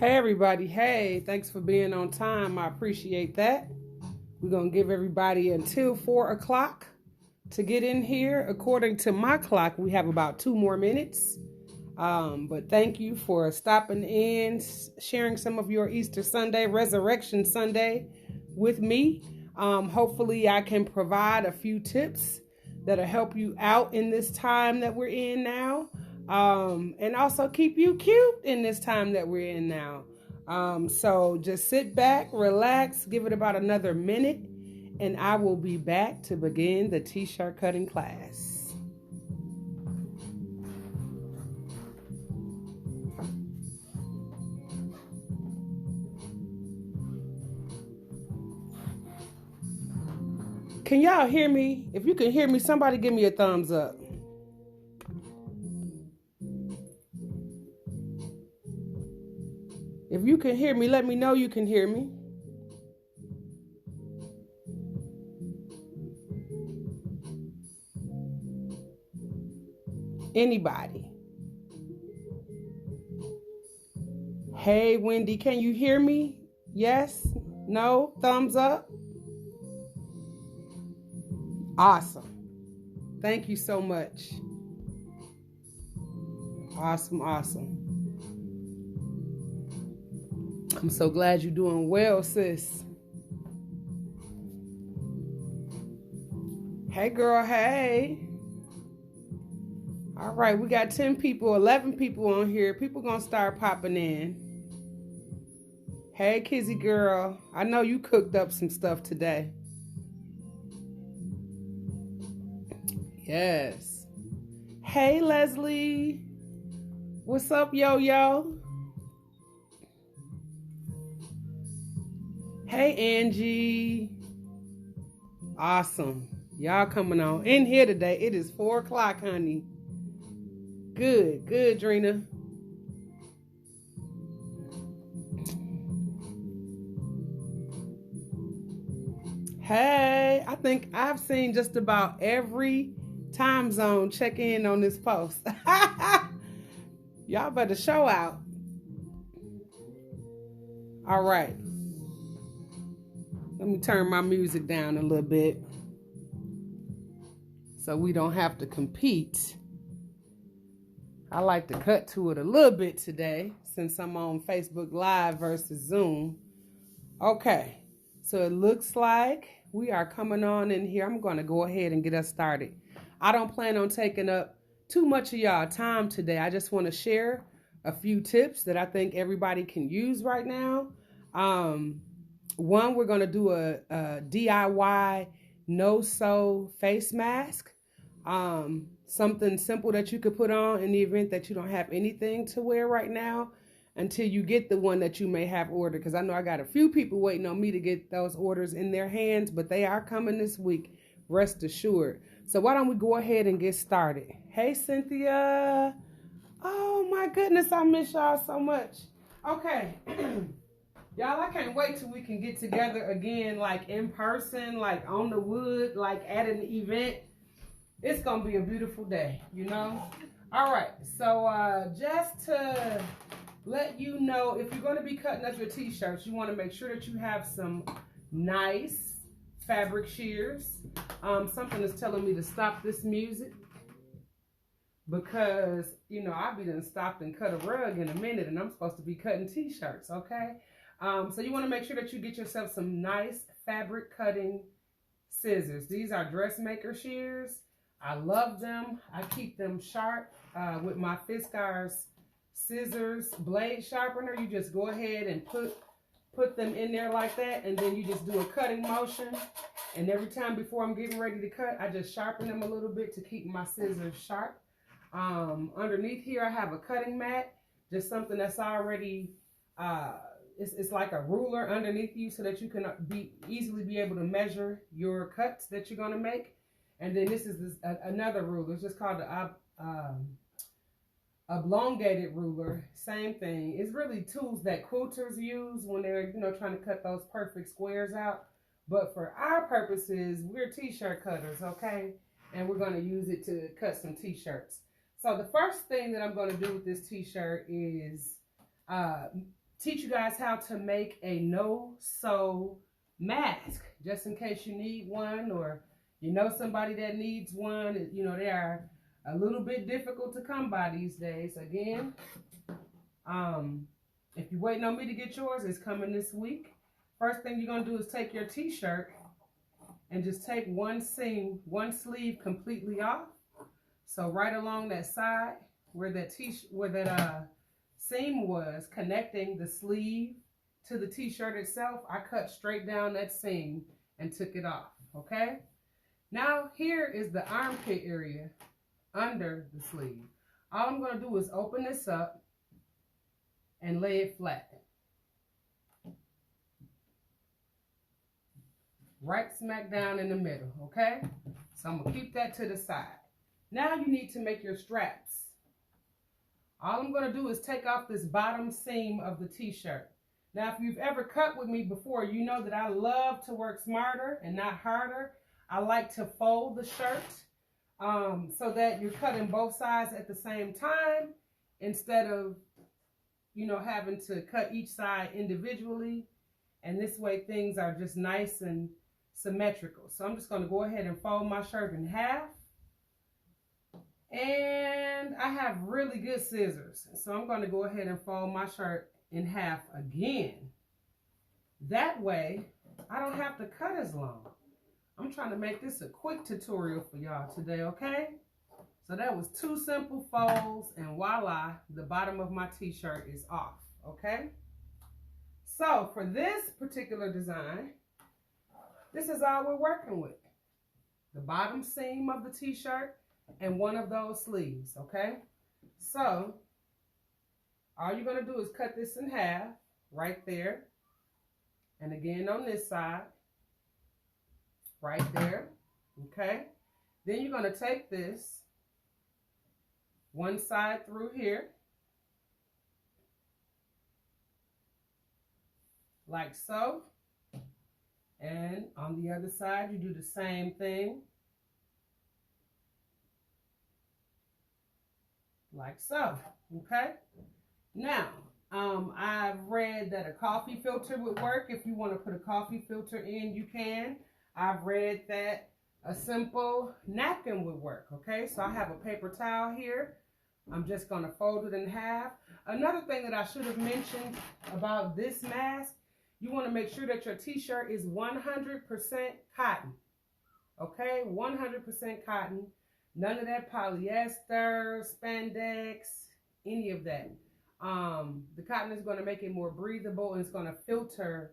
Hey everybody, hey, thanks for being on time. I appreciate that. We're going to give everybody until 4 o'clock to get in here. According to my clock, we have about 2 more minutes. But thank you for stopping in, sharing some of your Easter Sunday, Resurrection Sunday with me. Hopefully I can provide a few tips that'll help you out in this time that we're in now. And also keep you cute in this time that we're in now. So just sit back, relax, give it about another minute, and I will be back to begin the t-shirt cutting class. Can y'all hear me? If you can hear me, somebody give me a thumbs up. If you can hear me, let me know you can hear me. Anybody? Hey, Wendy, can you hear me? Yes? No? Thumbs up? Awesome. Thank you so much. Awesome, awesome. I'm so glad you're doing well, sis. Hey, girl, hey. All right, we got 10 people, 11 people on here. People gonna start popping in. Hey, Kizzy girl. I know you cooked up some stuff today. Yes. Hey, Leslie. What's up, yo-yo? Hey, Angie. Awesome. Y'all coming on in here today. It is 4 o'clock, honey. Good, good, Drina. Hey, I think I've seen just about every time zone check in on this post. Y'all better show out. All right. Let me turn my music down a little bit so we don't have to compete. I like to cut to it a little bit today since I'm on Facebook Live versus Zoom. Okay, so it looks like we are coming on in here. I'm going to go ahead and get us started. I don't plan on taking up too much of y'all time today. I just want to share a few tips that I think everybody can use right now. One, we're going to do a DIY no-sew face mask. Something simple that you could put on in the event that you don't have anything to wear right now until you get the one that you may have ordered. Because I know I got a few people waiting on me to get those orders in their hands, but they are coming this week, rest assured. So why don't we go ahead and get started? Hey, Cynthia. Oh, my goodness, I miss y'all so much. Okay. Y'all, I can't wait till we can get together again, like in person, like on the wood, like at an event. It's going to be a beautiful day, you know? All right, so just to let you know, if you're going to be cutting up your t-shirts, you want to make sure that you have some nice fabric shears. Something is telling me to stop this music because, you know, I'll be done stopped and cut a rug in a minute and I'm supposed to be cutting t-shirts, okay? So you want to make sure that you get yourself some nice fabric cutting scissors. These are dressmaker shears. I love them. I keep them sharp with my Fiskars scissors blade sharpener. You just go ahead and put them in there like that, and then you just do a cutting motion. And every time before I'm getting ready to cut, I just sharpen them a little bit to keep my scissors sharp. Underneath here, I have a cutting mat, just something that's already it's like a ruler underneath you so that you can easily be able to measure your cuts that you're going to make. And then this is another ruler. It's just called the elongated ruler. Same thing. It's really tools that quilters use when they're, you know, trying to cut those perfect squares out. But for our purposes, we're t-shirt cutters, okay? And we're going to use it to cut some t-shirts. So the first thing that I'm going to do with this t-shirt is teach you guys how to make a no-sew mask, just in case you need one, or you know somebody that needs one. You know, they are a little bit difficult to come by these days. Again, if you're waiting on me to get yours, it's coming this week. First thing you're going to do is take your t-shirt and just take one seam, one sleeve completely off. So right along that side where that seam was connecting the sleeve to the t-shirt itself, I cut straight down that seam and took it off, okay? Now here is the armpit area under the sleeve. All I'm going to do is open this up and lay it flat. Right smack down in the middle, okay? So I'm going to keep that to the side. Now you need to make your straps. All I'm going to do is take off this bottom seam of the t-shirt. Now, if you've ever cut with me before, you know that I love to work smarter and not harder. I like to fold the shirt so that you're cutting both sides at the same time instead of, you know, having to cut each side individually. And this way things are just nice and symmetrical. So I'm just going to go ahead and fold my shirt in half. And I have really good scissors, so I'm going to go ahead and fold my shirt in half again. That way, I don't have to cut as long. I'm trying to make this a quick tutorial for y'all today, okay? So that was 2 simple folds, and voila, the bottom of my t-shirt is off, okay? So for this particular design, this is all we're working with. The bottom seam of the t-shirt and one of those sleeves, okay? So all you're going to do is cut this in half right there, and again on this side right there, okay? Then you're going to take this one side through here like so, and on the other side you do the same thing like so, okay? Now, I've read that a coffee filter would work. If you want to put a coffee filter in, you can. I've read that a simple napkin would work, okay? So I have a paper towel here. I'm just going to fold it in half. Another thing that I should have mentioned about this mask, you want to make sure that your t-shirt is 100% cotton, okay? 100% cotton. None of that polyester, spandex, any of that. The cotton is going to make it more breathable, and it's going to filter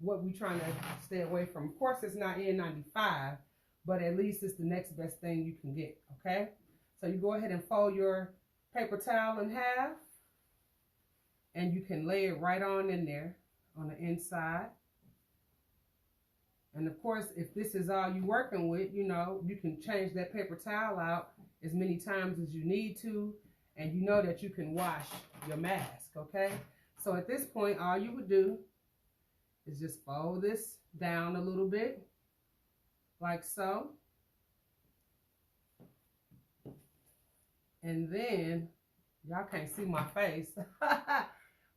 what we're trying to stay away from. Of course, it's not N95, but at least it's the next best thing you can get, okay? So you go ahead and fold your paper towel in half, and you can lay it right on in there on the inside. And of course, if this is all you're working with, you know, you can change that paper towel out as many times as you need to, and you know that you can wash your mask, okay? So at this point, all you would do is just fold this down a little bit, like so. And then, y'all can't see my face,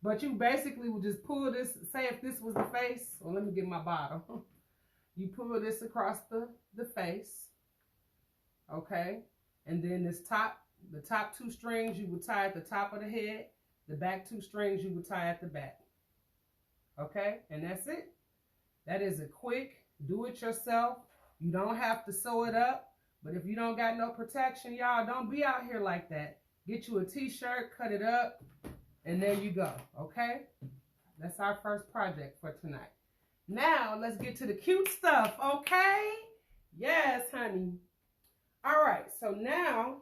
but you basically would just pull this, say if this was the face, well, let me get my bottle. You pull this across the face, okay? And then the top 2 strings you would tie at the top of the head. The back 2 strings you would tie at the back, okay? And that's it. That is a quick do-it-yourself. You don't have to sew it up, but if you don't got no protection, y'all, don't be out here like that. Get you a t-shirt, cut it up, and there you go, okay? That's our first project for tonight. Now, let's get to the cute stuff, okay? Yes, honey. All right, so now,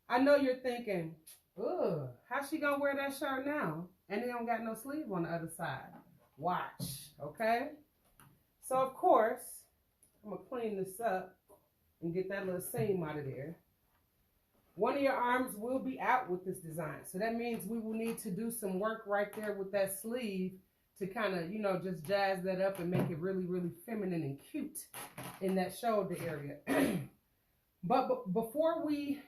I know you're thinking, ugh, how's she gonna wear that shirt now? And they don't got no sleeve on the other side. Watch, okay? So, of course, I'm gonna clean this up and get that little seam out of there. One of your arms will be out with this design. So that means we will need to do some work right there with that sleeve to kind of, you know, just jazz that up and make it really, really feminine and cute in that shoulder area. But before we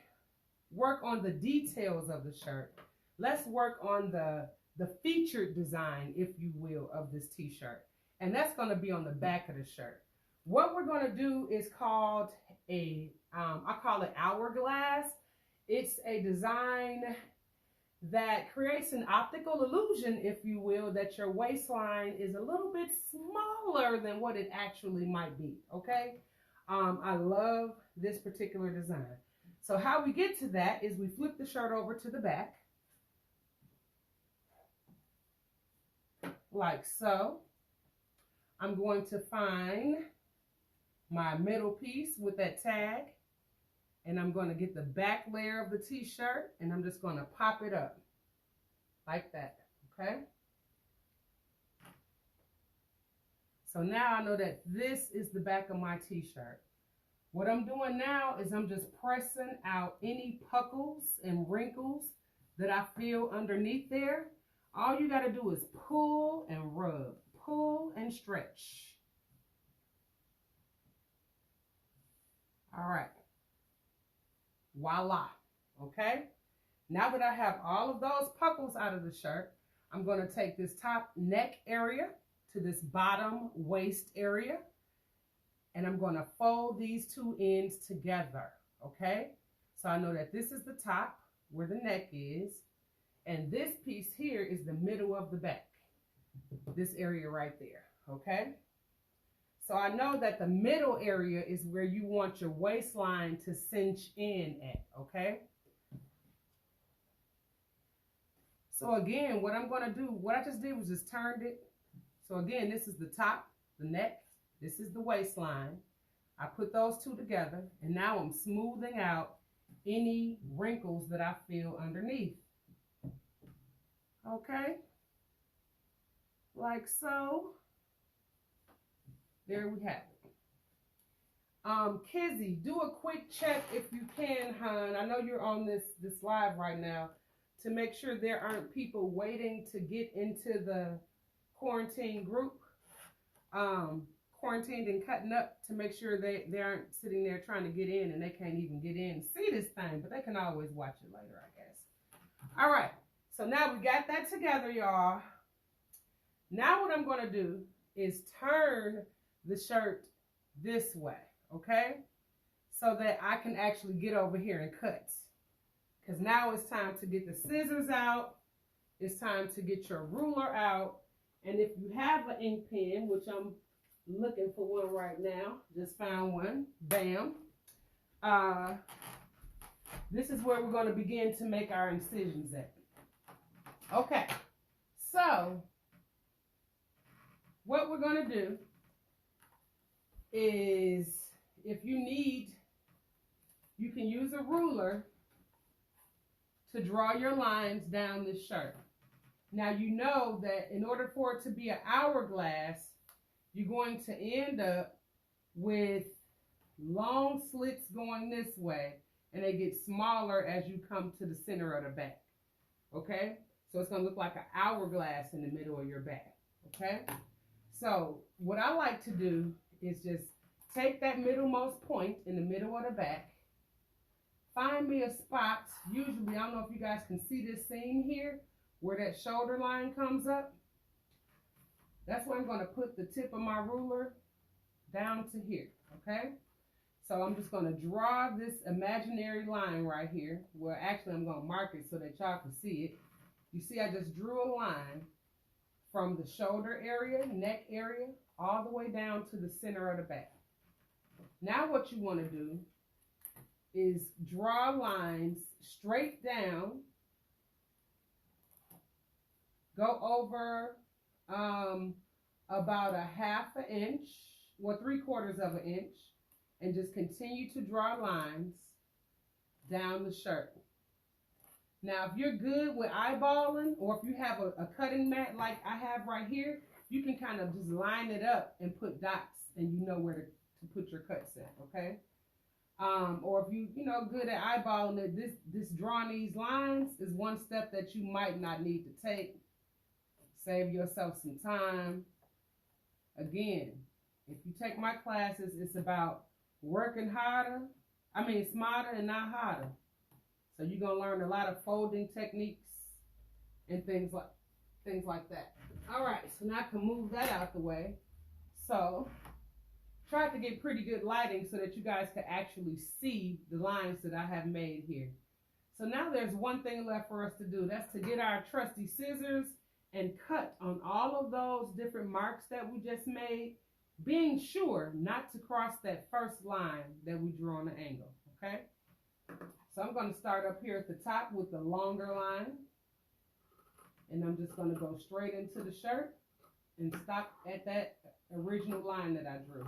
work on the details of the shirt, let's work on the the featured design, if you will, of this t-shirt. And that's going to be on the back of the shirt. What we're going to do is called I call it hourglass. It's a design that creates an optical illusion, if you will, that your waistline is a little bit smaller than what it actually might be, okay? I love this particular design. So how we get to that is we flip the shirt over to the back, like so. I'm going to find my middle piece with that tag, and I'm going to get the back layer of the t-shirt, and I'm just going to pop it up like that, okay? So now I know that this is the back of my t-shirt. What I'm doing now is I'm just pressing out any puckles and wrinkles that I feel underneath there. All you got to do is pull and rub, pull and stretch. All right. Voila. Okay. Now that I have all of those puckles out of the shirt, I'm going to take this top neck area to this bottom waist area, and I'm going to fold these two ends together. Okay. So I know that this is the top where the neck is, and this piece here is the middle of the back, this area right there. Okay. So I know that the middle area is where you want your waistline to cinch in at, okay? So again, what I'm gonna do, what I just did was just turned it. So again, this is the top, the neck, this is the waistline. I put those two together, and now I'm smoothing out any wrinkles that I feel underneath. Okay? Like so. There we have it. Kizzy, do a quick check if you can, hon. I know you're on this live right now, to make sure there aren't people waiting to get into the quarantine group, quarantined and cutting up, to make sure they aren't sitting there trying to get in and they can't even get in and see this thing, but they can always watch it later, I guess. All right, so now we got that together, y'all. Now what I'm going to do is turn the shirt this way, okay? So that I can actually get over here and cut. Because now it's time to get the scissors out. It's time to get your ruler out. And if you have an ink pen, which I'm looking for one right now, just found one, bam. This is where we're going to begin to make our incisions at. Okay, so what we're going to do is, if you need, you can use a ruler to draw your lines down this shirt. Now you know that in order for it to be an hourglass, you're going to end up with long slits going this way, and they get smaller as you come to the center of the back. Okay? So it's going to look like an hourglass in the middle of your back. Okay? So what I like to do is just take that middlemost point in the middle of the back, find me a spot, usually, I don't know if you guys can see this seam here, where that shoulder line comes up. That's where I'm going to put the tip of my ruler down to here, okay? So I'm just going to draw this imaginary line right here. Well, actually, I'm going to mark it so that y'all can see it. You see, I just drew a line from the shoulder area, neck area, all the way down to the center of the back. Now what you want to do is draw lines straight down, go over about a ½ inch, well, 3/4 inch, and just continue to draw lines down the shirt. Now, if you're good with eyeballing, or if you have a cutting mat like I have right here, you can kind of just line it up and put dots, and you know where to put your cuts at, okay? Or if you good at eyeballing it, this drawing these lines is one step that you might not need to take. Save yourself some time. Again, if you take my classes, it's about working smarter and not harder. So you're going to learn a lot of folding techniques and things things like that. All right, so now I can move that out the way. So try to get pretty good lighting so that you guys can actually see the lines that I have made here. So now there's one thing left for us to do. That's to get our trusty scissors and cut on all of those different marks that we just made, being sure not to cross that first line that we drew on the angle, okay? So I'm going to start up here at the top with the longer line, and I'm just going to go straight into the shirt and stop at that original line that I drew.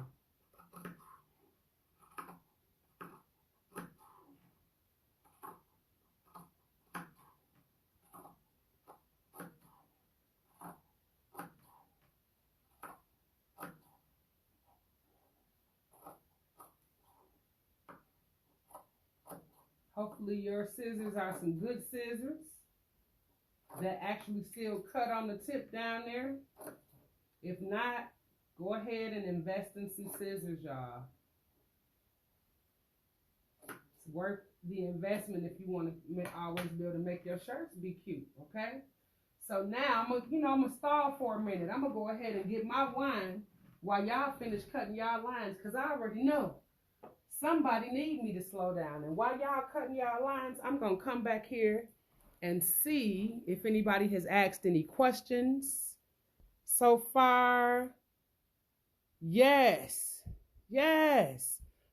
Hopefully your scissors are some good scissors that actually still cut on the tip down there. If not, go ahead and invest in some scissors, y'all. It's worth the investment if you want to always be able to make your shirts be cute, okay? So now I'm gonna stall for a minute. I'm gonna go ahead and get my wine while y'all finish cutting y'all lines, because I already know somebody need me to slow down. And while y'all cutting y'all lines, I'm gonna come back here and see if anybody has asked any questions so far. Yes.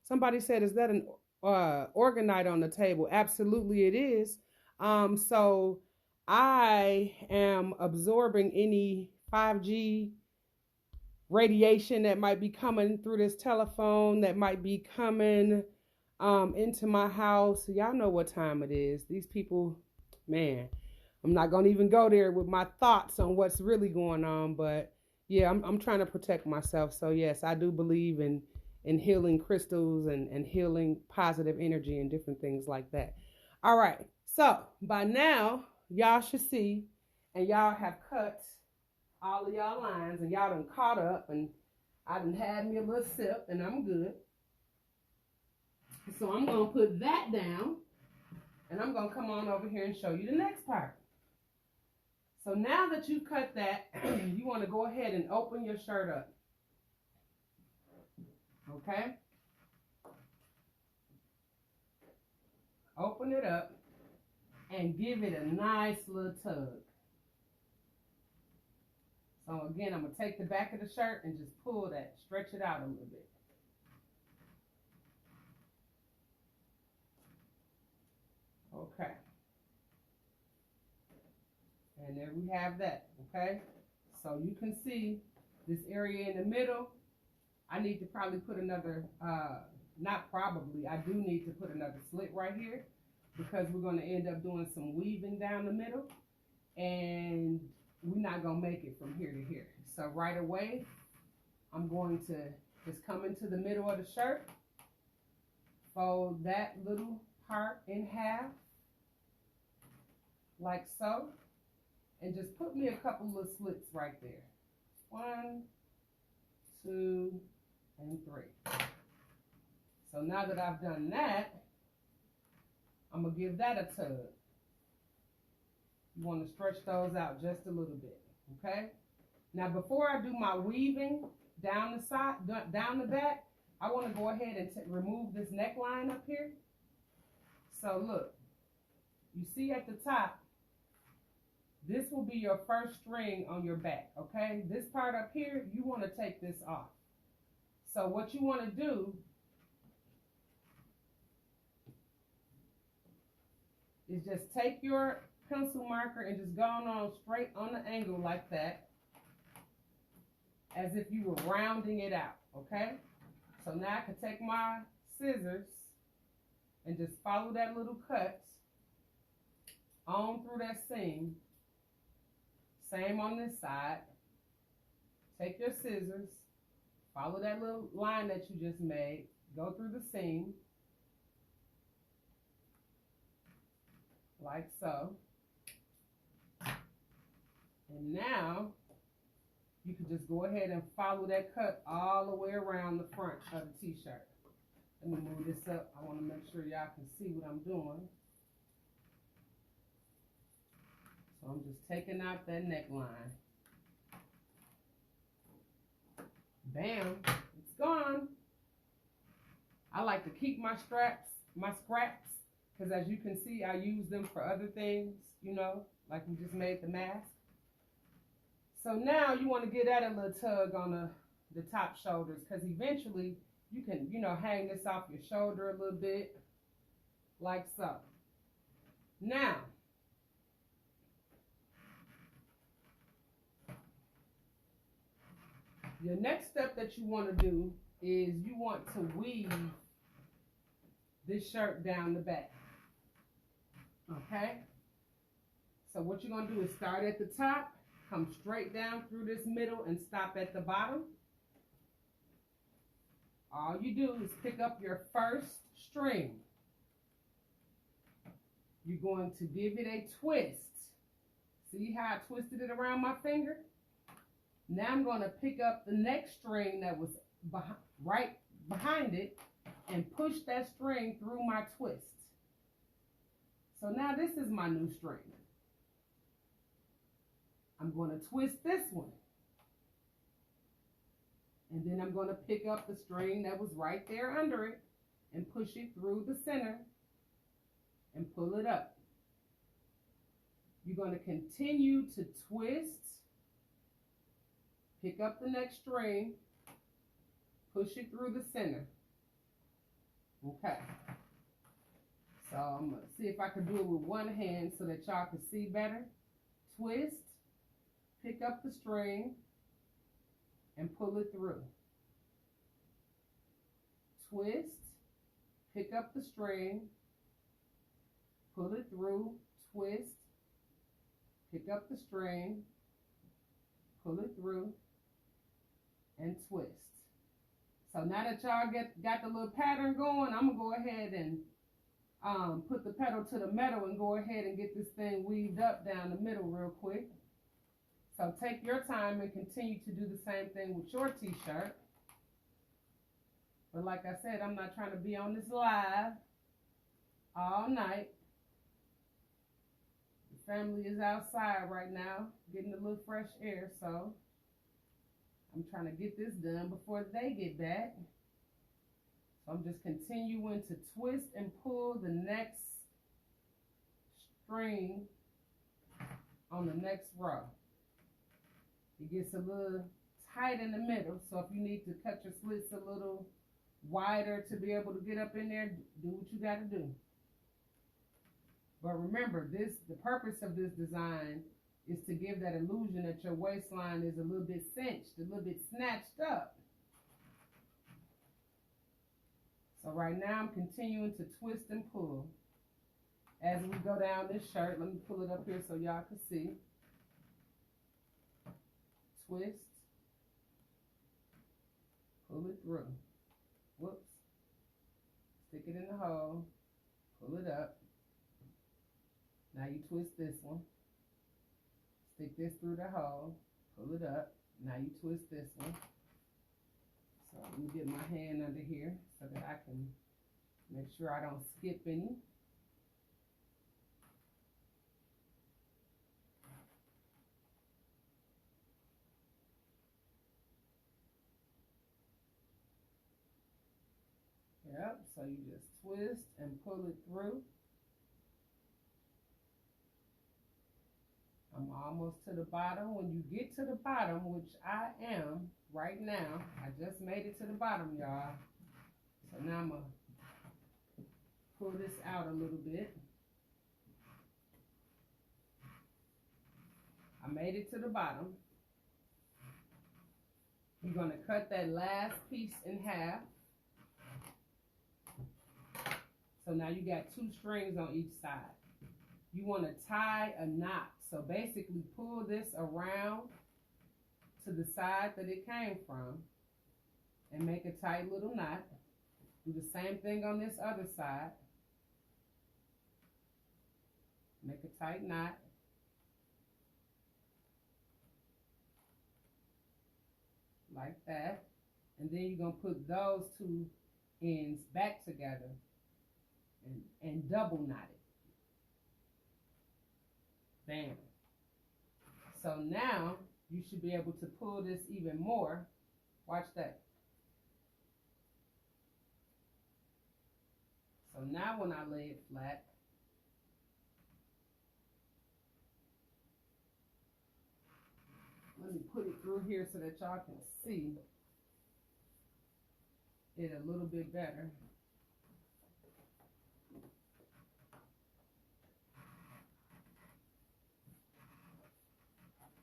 Somebody said, is that an orgonite on the table? Absolutely it is. So I am absorbing any 5G radiation that might be coming through this telephone, that might be coming into my house. Y'all know what time it is. These people, man, I'm not gonna even go there with my thoughts on what's really going on, but yeah, I'm trying to protect myself. So yes, I do believe in healing crystals and healing positive energy and different things like that. All right, so by now y'all should see, and y'all have cut all of y'all lines, and y'all done caught up, and I done had me a little sip, and I'm good. So I'm gonna put that down, and I'm gonna come on over here and show you the next part. So now that you cut that, you want to go ahead and open your shirt up. Okay? Open it up and give it a nice little tug. So again, I'm going to take the back of the shirt and just pull that, stretch it out a little bit. Okay. And there we have that, okay? So you can see this area in the middle. I need to probably put another, not probably, I do need to put another slit right here, because we're going to end up doing some weaving down the middle, and we're not going to make it from here to here. So right away, I'm going to just come into the middle of the shirt, fold that little part in half, like so, and just put me a couple of slits right there. 1, 2, and 3. So now that I've done that, I'm going to give that a tug. You want to stretch those out just a little bit, okay? Now before I do my weaving down the side, down the back, I want to go ahead and remove this neckline up here. So look, you see at the top, this will be your first string on your back, okay? This part up here, you want to take this off. So what you want to do is just take your pencil marker and just go on straight on the angle like that, as if you were rounding it out, okay? So now I can take my scissors and just follow that little cut on through that seam. Same on this side. Take your scissors, follow that little line that you just made, go through the seam, like so. And now you can just go ahead and follow that cut all the way around the front of the t-shirt. Let me move this up. I want to make sure y'all can see what I'm doing. So So I'm just taking out that neckline. Bam, it's gone. I like to keep my scraps, because as you can see, I use them for other things, you know, like we just made the mask. So now you want to give that a little tug on the top shoulders, because eventually you can, you know, hang this off your shoulder a little bit, like so. Now, your next step that you want to do is you want to weave this shirt down the back. Okay? So what you're going to do is start at the top, come straight down through this middle, and stop at the bottom. All you do is pick up your first string. You're going to give it a twist. See how I twisted it around my finger? Now I'm going to pick up the next string that was right behind it and push that string through my twist. So now this is my new string. I'm going to twist this one. And then I'm going to pick up the string that was right there under it and push it through the center and pull it up. You're going to continue to twist, pick up the next string, push it through the center. Okay. So I'm going to see if I can do it with one hand so that y'all can see better. Twist, pick up the string, and pull it through. Twist, pick up the string, pull it through, twist, pick up the string, pull it through, and twist. So now that y'all got the little pattern going, I'm gonna go ahead and put the pedal to the metal and go ahead and get this thing weaved up down the middle real quick. So take your time and continue to do the same thing with your t-shirt. But like I said, I'm not trying to be on this live all night. The family is outside right now getting a little fresh air, so I'm trying to get this done before they get back. So I'm just continuing to twist and pull the next string on the next row. It gets a little tight in the middle, so if you need to cut your slits a little wider to be able to get up in there, do what you got to do. But remember, the purpose of this design is to give that illusion that your waistline is a little bit cinched, a little bit snatched up. So right now I'm continuing to twist and pull. As we go down this shirt, let me pull it up here so y'all can see. Twist, pull it through. Whoops. Stick it in the hole, pull it up. Now you twist this one. Stick this through the hole, pull it up. Now you twist this one. So let me get my hand under here so that I can make sure I don't skip any. Yep, so you just twist and pull it through. I'm almost to the bottom. When you get to the bottom, which I am right now, I just made it to the bottom, y'all. So now I'm going to pull this out a little bit. I made it to the bottom. You're going to cut that last piece in half. So now you got 2 strings on each side. You want to tie a knot. So basically pull this around to the side that it came from and make a tight little knot. Do the same thing on this other side. Make a tight knot. Like that. And then you're going to put those 2 ends back together and double knot it. Bam. So now you should be able to pull this even more. Watch that. So now when I lay it flat, let me put it through here so that y'all can see it a little bit better.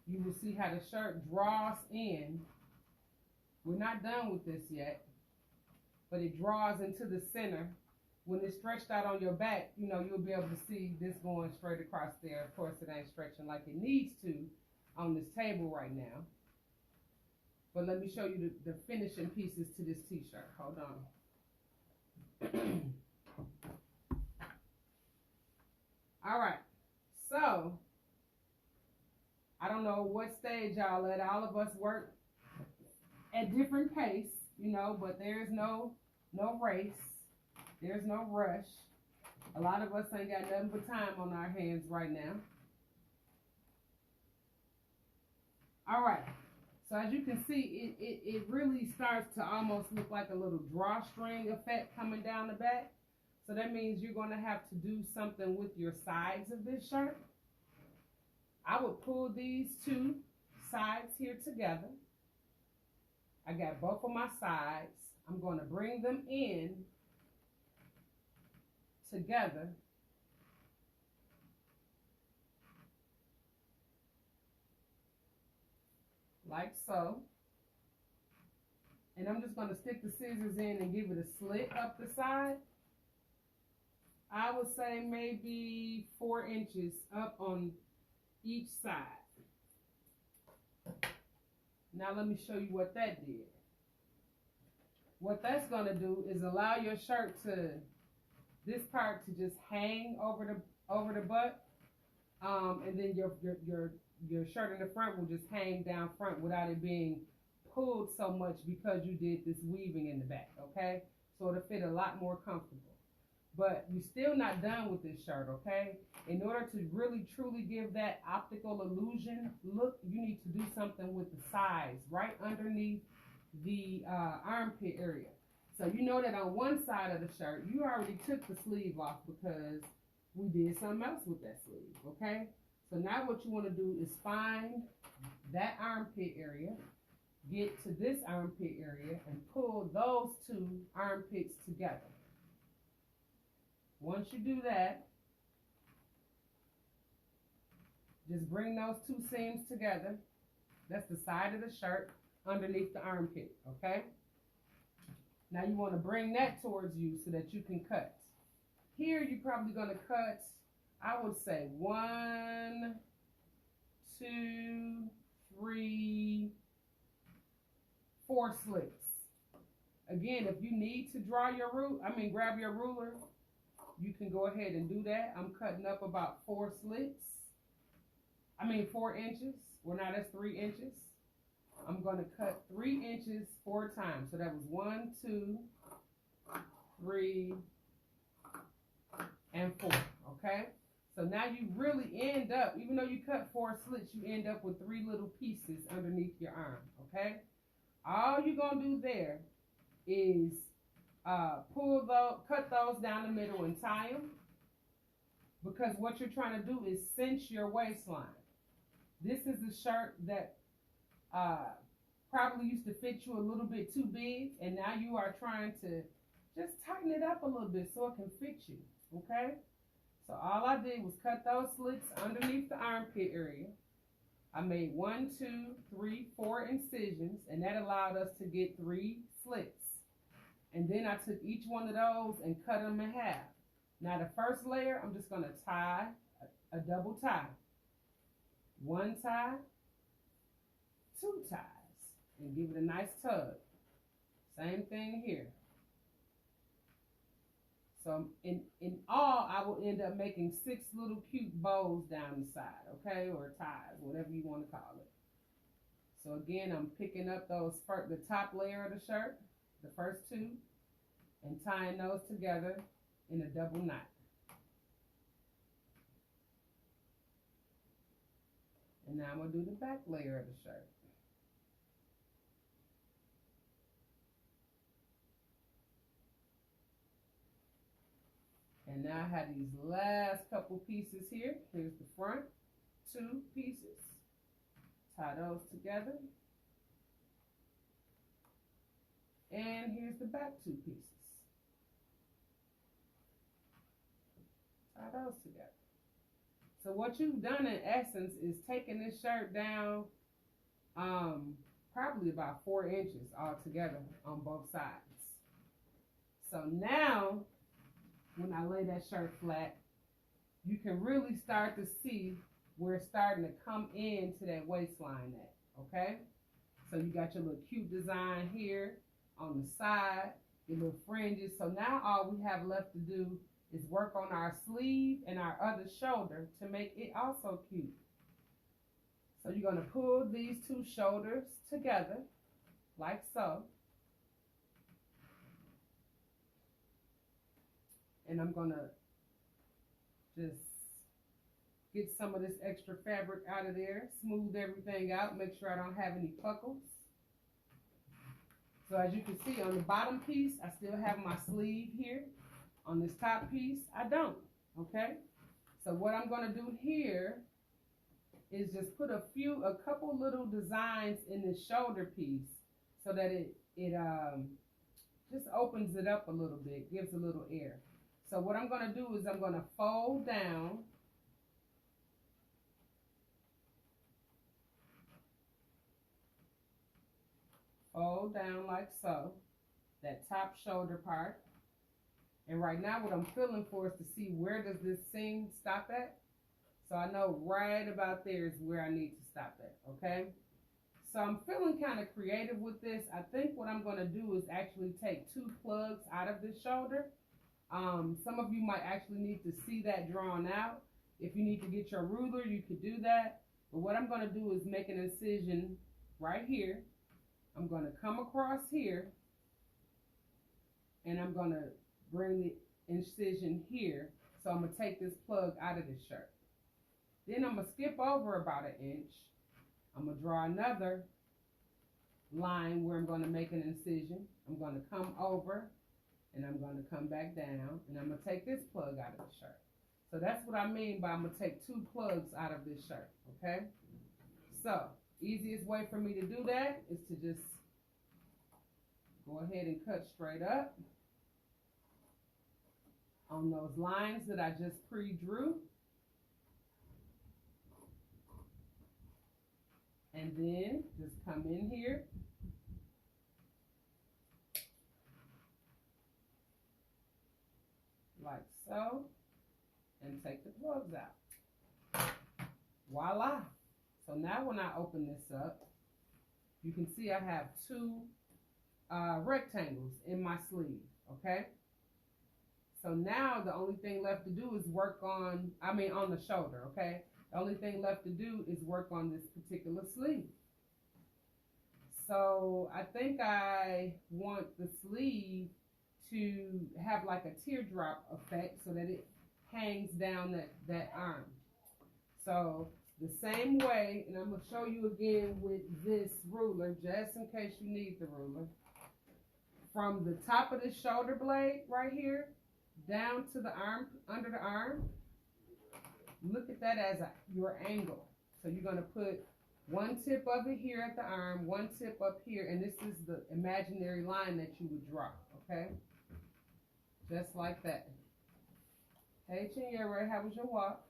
You will see how the shirt draws in. We're not done with this yet, but it draws into the center. When it's stretched out on your back, you know, you'll be able to see this going straight across there. Of course, it ain't stretching like it needs to on this table right now. But let me show you the finishing pieces to this t-shirt. Hold on. All right, so I don't know what stage y'all at. All of us work at different pace, you know, but there's no race. There's no rush. A lot of us ain't got nothing but time on our hands right now. All right. So as you can see, it really starts to almost look like a little drawstring effect coming down the back. So that means you're going to have to do something with your sides of this shirt. I would pull these two sides here together. I got both of my sides. I'm going to bring them in together. Like so. And I'm just going to stick the scissors in and give it a slit up the side. I would say maybe 4 inches up on each side. Now let me show you what that did. What that's going to do is allow your shirt to, this part to just hang over the butt, and then your shirt in the front will just hang down front without it being pulled so much because you did this weaving in the back. Okay, so it'll fit a lot more comfortable. But you're still not done with this shirt, okay? In order to really truly give that optical illusion look, you need to do something with the sides right underneath the armpit area. So you know that on one side of the shirt, you already took the sleeve off because we did something else with that sleeve, okay? So now what you want to do is find that armpit area, get to this armpit area, and pull those two armpits together. Once you do that, just bring those two seams together. That's the side of the shirt underneath the armpit, okay? Now you want to bring that towards you so that you can cut. Here you're probably going to cut, I would say 1, 2, 3, 4 slits. Again, if you need to grab your ruler, you can go ahead and do that. I'm cutting up about 4 inches. Well, now that's 3 inches. I'm going to cut 3 inches 4 times. So that was 1, 2, 3, and 4. Okay? So now you really end up, even though you cut 4 slits, you end up with 3 little pieces underneath your arm. Okay? All you're going to do there is cut those down the middle and tie them, because what you're trying to do is cinch your waistline. This is a shirt that probably used to fit you a little bit too big, and now you are trying to just tighten it up a little bit so it can fit you, okay? So all I did was cut those slits underneath the armpit area. I made 1, 2, 3, 4 incisions, and that allowed us to get 3 slits. And then I took each one of those and cut them in half. Now the first layer, I'm just going to tie a double tie. 1 tie, 2 ties, and give it a nice tug. Same thing here. So in all, I will end up making 6 little cute bows down the side, okay, or ties, whatever you want to call it. So again, I'm picking up the top layer of the shirt, the first 2, and tying those together in a double knot. And now I'm going to do the back layer of the shirt. And now I have these last couple pieces here. Here's the front 2 pieces. Tie those together. And here's the back 2 pieces. Tie those together. So what you've done in essence is taking this shirt down probably about 4 inches altogether on both sides. So now, when I lay that shirt flat, you can really start to see where it's starting to come into that waistline at, okay? So you got your little cute design here on the side, your little fringes. So now all we have left to do is work on our sleeve and our other shoulder to make it also cute. So you're going to pull these 2 shoulders together like so. And I'm going to just get some of this extra fabric out of there, smooth everything out, make sure I don't have any puckles. So as you can see on the bottom piece, I still have my sleeve here. On this top piece, I don't, okay? So what I'm going to do here is just put a couple little designs in the shoulder piece so that it just opens it up a little bit, gives a little air. So what I'm going to do is I'm going to fold down like so, that top shoulder part. And right now what I'm feeling for is to see where does this seam stop at. So I know right about there is where I need to stop at, okay? So I'm feeling kind of creative with this. I think what I'm going to do is actually take 2 plugs out of this shoulder. Some of you might actually need to see that drawn out. If you need to get your ruler, you could do that. But what I'm going to do is make an incision right here. I'm going to come across here, and I'm going to bring the incision here. So I'm going to take this plug out of this shirt. Then I'm going to skip over about 1 inch. I'm going to draw another line where I'm going to make an incision. I'm going to come over, and I'm going to come back down, and I'm going to take this plug out of the shirt. So that's what I mean by I'm going to take 2 plugs out of this shirt, okay? So, easiest way for me to do that is to just go ahead and cut straight up on those lines that I just pre-drew. And then just come in here like so and take the plugs out. Voila. So now when I open this up, you can see I have 2 rectangles in my sleeve, okay? So now the only thing left to do is work on the shoulder, okay? The only thing left to do is work on this particular sleeve. So I think I want the sleeve to have like a teardrop effect so that it hangs down that arm. So the same way, and I'm going to show you again with this ruler, just in case you need the ruler. From the top of the shoulder blade right here, down to the arm, under the arm, look at that as your angle. So you're going to put 1 tip of it here at the arm, 1 tip up here, and this is the imaginary line that you would draw, okay? Just like that. Hey, Chinyere, how was your walk?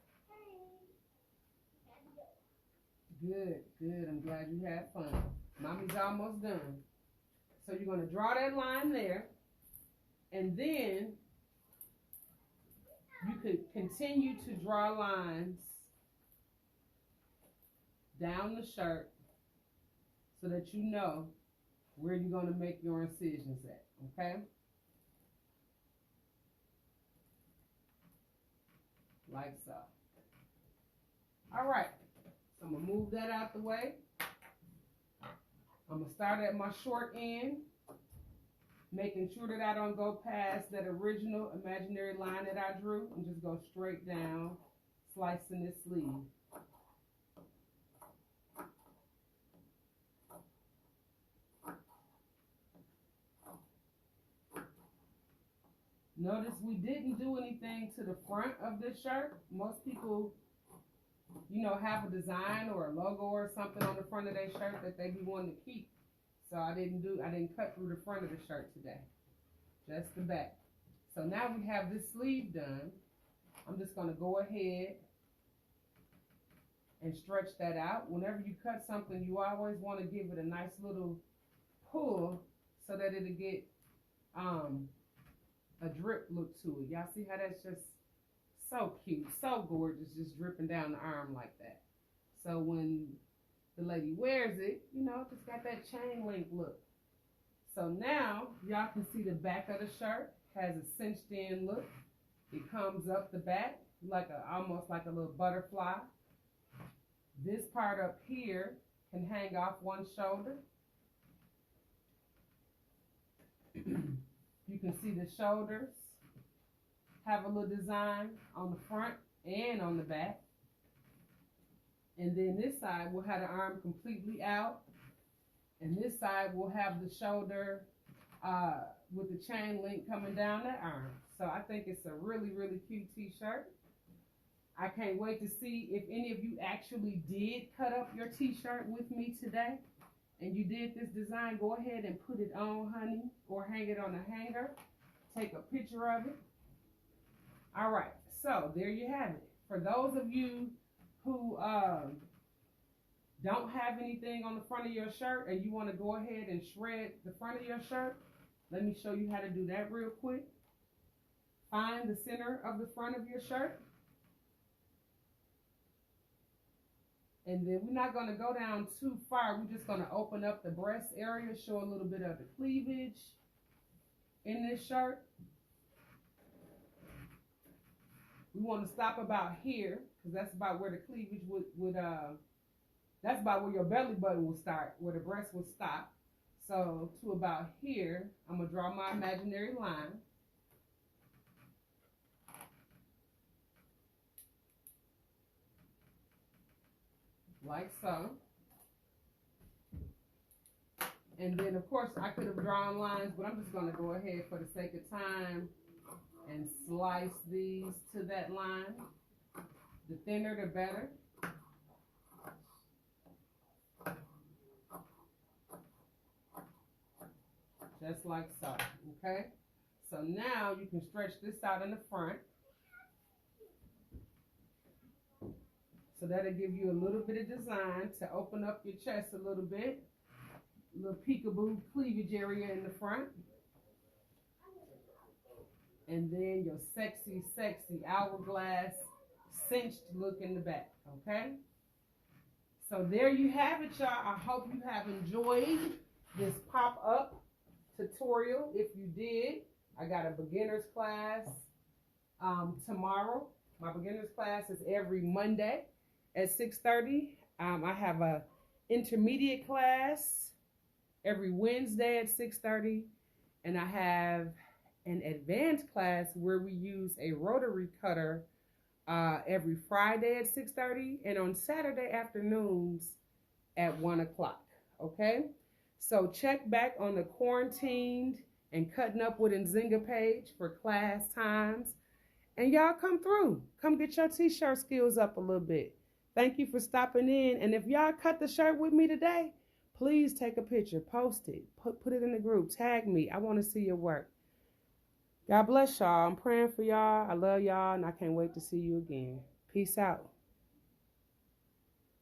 Good, good. I'm glad you had fun. Mommy's almost done. So you're going to draw that line there, and then you could continue to draw lines down the shirt so that you know where you're going to make your incisions at, okay? Like so. All right. So I'm going to move that out the way. I'm going to start at my short end, making sure that I don't go past that original imaginary line that I drew, and just go straight down, slicing this sleeve. Notice we didn't do anything to the front of this shirt. Most people, you know, have a design or a logo or something on the front of their shirt that they be wanting to keep. So I didn't cut through the front of the shirt today, just the back. So now we have this sleeve done. I'm just going to go ahead and stretch that out. Whenever you cut something, you always want to give it a nice little pull so that it'll get a drip look to it. Y'all see how that's just so cute, so gorgeous, just dripping down the arm like that. So when the lady wears it, you know, it's got that chain link look. So now y'all can see the back of the shirt has a cinched in look. It comes up the back like almost like a little butterfly. This part up here can hang off one shoulder. You can see the shoulders have a little design on the front and on the back. And then this side will have the arm completely out. And this side will have the shoulder with the chain link coming down that arm. So I think it's a really, really cute t-shirt. I can't wait to see if any of you actually did cut up your t-shirt with me today. And you did this design, go ahead and put it on, honey, or hang it on a hanger. Take a picture of it. All right, so there you have it. For those of you who don't have anything on the front of your shirt and you want to go ahead and shred the front of your shirt, let me show you how to do that real quick. Find the center of the front of your shirt. And then we're not going to go down too far. We're just going to open up the breast area, show a little bit of the cleavage in this shirt. We want to stop about here because that's about where the cleavage would that's about where your belly button will start, where the breast will stop. So to about here, I'm going to draw my imaginary line. Like so. And then of course I could have drawn lines, but I'm just going to go ahead for the sake of time and slice these to that line. The thinner the better. Just like so, okay? So now you can stretch this out in the front. So that'll give you a little bit of design to open up your chest a little bit. A little peekaboo cleavage area in the front. And then your sexy, sexy hourglass cinched look in the back, okay? So there you have it, y'all. I hope you have enjoyed this pop-up tutorial. If you did, I got a beginner's class tomorrow. My beginner's class is every Monday at 6:30. I have a intermediate class every Wednesday at 6:30, and I have an advanced class where we use a rotary cutter every Friday at 6:30 and on Saturday afternoons at 1 o'clock. Okay, so check back on the Quarantined and Cutting Up with Nzinga page for class times, and y'all come through. Come get your t-shirt skills up a little bit. Thank you for stopping in. And if y'all cut the shirt with me today, please take a picture, post it, put it in the group, tag me. I want to see your work. God bless y'all. I'm praying for y'all. I love y'all, and I can't wait to see you again. Peace out.